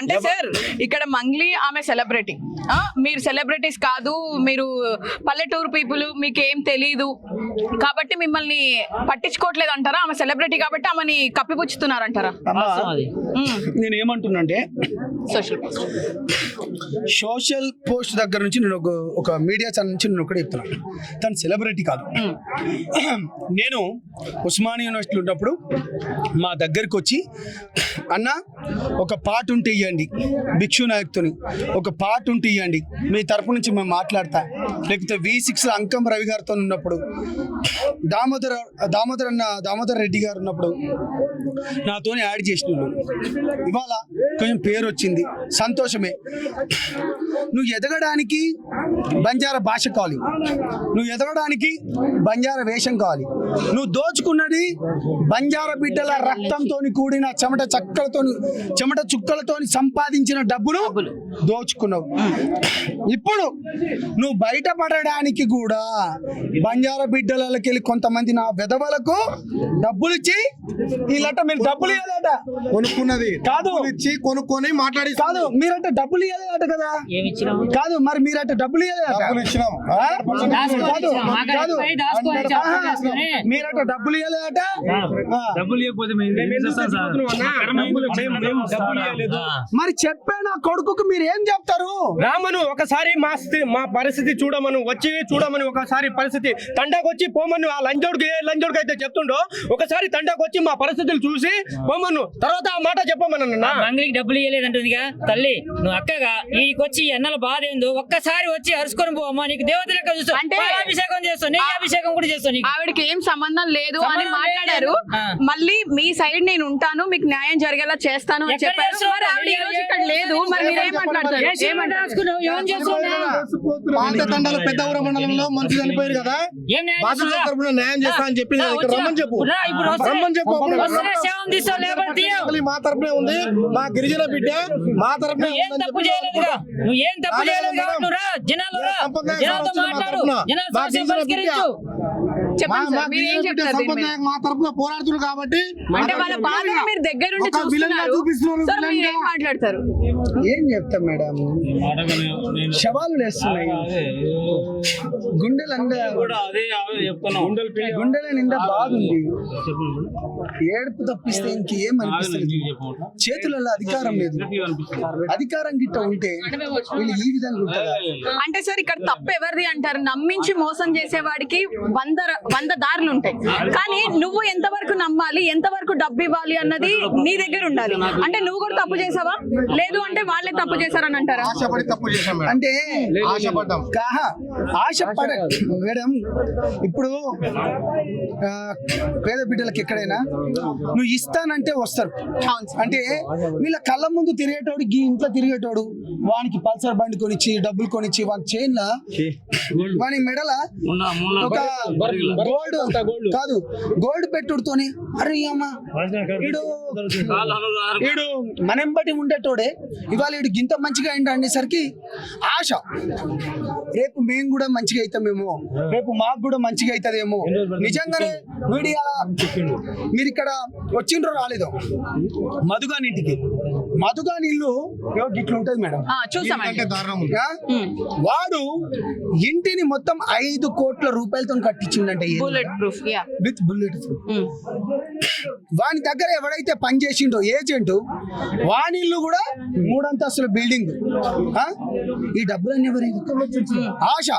అంటే సార్ ఇక్కడ మంగ్లీ ఆమె సెలబ్రిటీ, మీరు సెలబ్రిటీస్ కాదు, మీరు పల్లెటూరు పీపుల్, మీకు ఏం తెలీదు కాబట్టి మిమ్మల్ని పట్టించుకోవట్లేదు అంటారా? ఆమె సెలబ్రిటీ కాబట్టి ఆమెని కప్పిపుచ్చుతున్నారంటారా? నేను ఏమంటున్నానంటే సోషల్ పోస్ట్ దగ్గర నుంచి నేను ఒక మీడియా ఛానల్ నుంచి నేను ఒకటి చెప్తున్నాను, తను సెలబ్రిటీ కాదు. నేను ఉస్మానియా యూనివర్సిటీలో ఉన్నప్పుడు మా దగ్గరికి వచ్చి అన్న ఒక పాట ఉంటే ఇవ్వండి, భిక్షు నాయక్తోని ఒక పాట ఉంటే ఇవ్వండి, మీ తరపు నుంచి మేము మాట్లాడతా. లేకపోతే V6 అంకం రవి గారితో ఉన్నప్పుడు, దామోదర్ రెడ్డి గారు ఉన్నప్పుడు నాతోనే యాడ్ చేసినాడు. ఇవాళ కొంచెం పేరు వచ్చింది, సంతోషమే. నువ్వు ఎదగడానికి బంజారా భాష కావాలి, నువ్వు ఎదగడానికి బంజారా వేషం కావాలి. నువ్వు దోచుకున్నది బంజారా బిడ్డల రక్తంతో కూడిన చెమట చుక్కలతో సంపాదించిన డబ్బును దోచుకున్నావు. ఇప్పుడు నువ్వు బయటపడడానికి కూడా బంజారా బిడ్డలకి వెళ్ళి కొంతమంది నా వెధవలకు డబ్బులు ఇచ్చి వీళ్ళట మీరు డబ్బులు ఇవ్వాలట, కొనుక్కున్నది కాదు ఇచ్చి కొనుక్కొని మాట్లాడి కాదు, మీరట డబ్బులు ఇవ్వాలట కదా, కాదు మరి మీరట డబ్బులు ఇవ్వాలట, ఇచ్చినాం కాదు మీరట డబ్బులు ఇవ్వాలట. మరి చెప్పే నా కొడుకుకు మీరు ఏం చెప్తారు? రామను ఒకసారి మా పరిస్థితి చూడమని ఒకసారి పరిస్థితి తండాకు వచ్చి పోమను. ఆ లంజోడికి అయితే చెప్తుండో ఒకసారి తండాకు వచ్చి మా పరిస్థితులు చూసి పోమను, తర్వాత ఆ మాట చెప్పమన్నా. మంగళకి డబ్బులు ఇవ్వలేదంటుందిగా తల్లి, నువ్వు అక్కగా వీడికి వచ్చి ఎన్నల బాధ ఏందో ఒక్కసారి వచ్చి అరుచుకొని పోమ్మా, నీకు దేవత లెక్క చూస్తావు, అంటే అభిషేకం చేస్తావు, నీ అభిషేకం కూడా చేస్తావు. ఆవిడకి ఏం సంబంధం లేదు అని మాట్లాడారు. మళ్ళీ మీ సైడ్ నేను ఉంటాను, మీకు న్యాయం జరిగేలా చేస్తాను అని చెప్పారు. మరి ఆవిడ ఈ రోజు ఇక్కడ లేదు, మరి మీరు ఏం మాట్లాడతారు? పాత తండాల పెద్దవర మండలంలో మనిషి చనిపోయారు కదా, బాధ్యత తరపున న్యాయం చేస్తా అని చెప్పింది. ఇక్కడ రమ్మని చెప్పు, మా తరపునే ఉంది, మా గిరిజన బిడ్డ మా తరపునే మా తరపున పోరాడుతున్నారు కాబట్టి మీరు దగ్గరుండి మాట్లాడతారు. ఏం చెప్తాం మేడం, శవాలు లేస్తున్నాయి, గుండెల నిండా బాగుంది, ఏడుపు తప్పిస్తే ఇంకేం అనిపిస్తుంది. చేతులలో అధికారం లేదు, అధికారం గిట్ట ఉంటే వీళ్ళు ఈ విధంగా ఉంటారు. అంటే సార్ ఇక్కడ తప్పు ఎవరిది అంటారు? నమ్మించి మోసం చేసేవాడికి 100 దారులు ఉంటాయి, కానీ నువ్వు ఎంతవరకు నమ్మాలి, ఎంతవరకు డబ్బు ఇవ్వాలి అన్నది నీ దగ్గర ఉండాలి. అంటే నువ్వు కూడా తప్పు చేసావా, లేదు అంటే వాళ్ళే తప్పు చేశారని అంటారా? అంటే ఆశపడ మేడం, ఇప్పుడు పేద బిడ్డలకి ఎక్కడైనా నువ్వు ఇస్తానంటే వస్తారు. అంటే వీళ్ళ కళ్ళ ముందు తిరిగేటోడు, ఇంట్లో తిరిగేటోడు, వానికి పల్సర్ బండి కొనిచ్చి డబ్బులు కొనిచ్చి వాని చైన్ల వాని మెడల ఒక గోల్డ్ పెట్టుడుతోని అరే అమ్మా వీడు మనంబటి ఉండేటోడే ఇవాళ వీడు గింత మంచిగా అయింది అనేసరికి ఆశ, రేపు మేము కూడా మంచిగా అవుతామేమో, రేపు మాకు కూడా మంచిగా అవుతుందేమో. నిజంగానే మీడియా మీరు ఇక్కడ వచ్చిండ్రో రాలేదో, మధుగాని ఇంటికి, మధుగాని ఇల్లు ఇట్లా ఉంటది మేడం, వాడు ఇంటిని మొత్తం 5 కోట్ల రూపాయలతో కట్టించిండంటే విత్ బుల్లెట్ ప్రూఫ్. వాని దగ్గర ఎవడైతే పని చేసిండో ఏజెంట్, వాని ఇల్లు కూడా 3 అంతస్తుల బిల్డింగ్. ఈ డబ్బులన్నీ ఎవరు? ఆశ.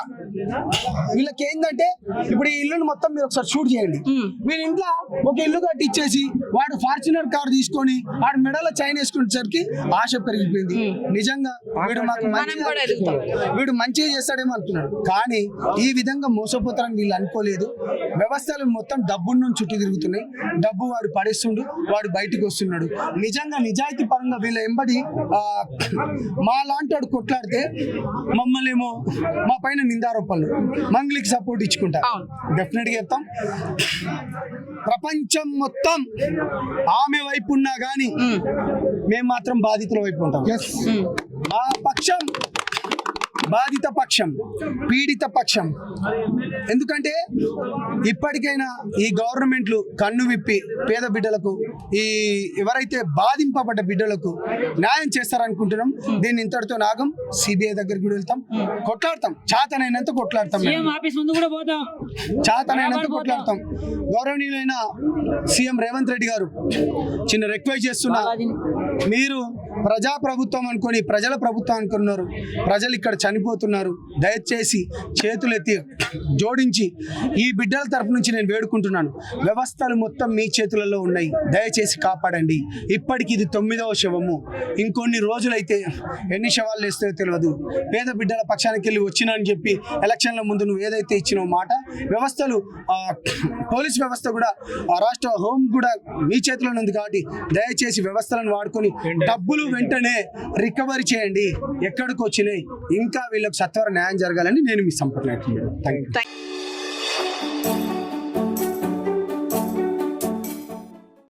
వీళ్ళకి ఏంటంటే ఇప్పుడు ఈ ఇల్లుని మొత్తం మీరు ఒకసారి షూట్ చేయండి. వీళ్ళ ఇంట్లో ఒక ఇల్లు కట్టి ఇచ్చేసి వాడు ఫార్చునర్ కార్ తీసుకొని వాడు మెడలో చైన్ వేసుకునేసరికి ఆశ పెరిగిపోయింది. నిజంగా వీడు మంచిగా చేస్తాడేమో అనుకున్నాడు, కానీ ఈ విధంగా మోసపోతారని వీళ్ళు అనుకోలేదు. వ్యవస్థలు మొత్తం డబ్బు నుంచి చుట్టూ తిరుగుతున్నాయి, డబ్బు వాడు పడేస్తుండు, వాడు బయటికి వస్తున్నాడు. నిజంగా నిజాయితీ పరంగా వీళ్ళ ఎంబడి మా లాంటి వాడు కొట్లాడితే మమ్మల్ని ఏమో మా పైన నిందారోపణలు, మంగ్లీకి సపోర్ట్ ఇచ్చుకుంటా. డెఫినెట్ గా చెప్తాం, ప్రపంచం మొత్తం ఆమె వైపు ఉన్నా గానీ మేము మాత్రం బాధితుల వైపు ఉంటాం. మా పక్షం బాధిత పక్షం, పీడిత పక్షం. ఎందుకంటే ఇప్పటికైనా ఈ గవర్నమెంట్లు కన్ను విప్పి పేద బిడ్డలకు, ఈ ఎవరైతే బాధింపబడ్డ బిడ్డలకు న్యాయం చేస్తారనుకుంటున్నాం. దీన్ని ఇంతటితో నాగం. సిబిఐ దగ్గరికి కూడా వెళ్తాం, కొట్లాడతాం, చాతనైనంత కొట్లాడతాం, సీఎం ఆఫీస్ ముందు కూడా పోతాం, చాతనైనంత కొట్లాడతాం. గౌరవనీయులైన సీఎం రేవంత్ రెడ్డి గారు, చిన్న రిక్వెస్ట్ చేస్తున్నా, మీరు ప్రజా ప్రభుత్వం అనుకొని ప్రజల ప్రభుత్వం అనుకున్నారు, ప్రజలు ఇక్కడ చనిపోతున్నారు. దయచేసి చేతులెత్తి జోడించి ఈ బిడ్డల తరపు నుంచి నేను వేడుకుంటున్నాను, వ్యవస్థలు మొత్తం మీ చేతులలో ఉన్నాయి, దయచేసి కాపాడండి. ఇప్పటికి ఇది 9వ శవము, ఇంకొన్ని రోజులైతే ఎన్ని శవాలు వేస్తాయో తెలియదు. పేద బిడ్డల పక్షానికి వెళ్ళి వచ్చినా అని చెప్పి ఎలక్షన్ల ముందు నువ్వు ఏదైతే ఇచ్చినావు మాట, వ్యవస్థలు పోలీస్ వ్యవస్థ కూడా రాష్ట్ర హోం కూడా మీ చేతిలో ఉంది కాబట్టి దయచేసి వ్యవస్థలను వాడుకొని డబ్బులు వెంటనే రికవరీ చేయండి. ఎక్కడికి వచ్చినాయి ఇంకా వీళ్ళకి సత్వర న్యాయం జరగాలని నేను మీ సంపర్క. Thank you.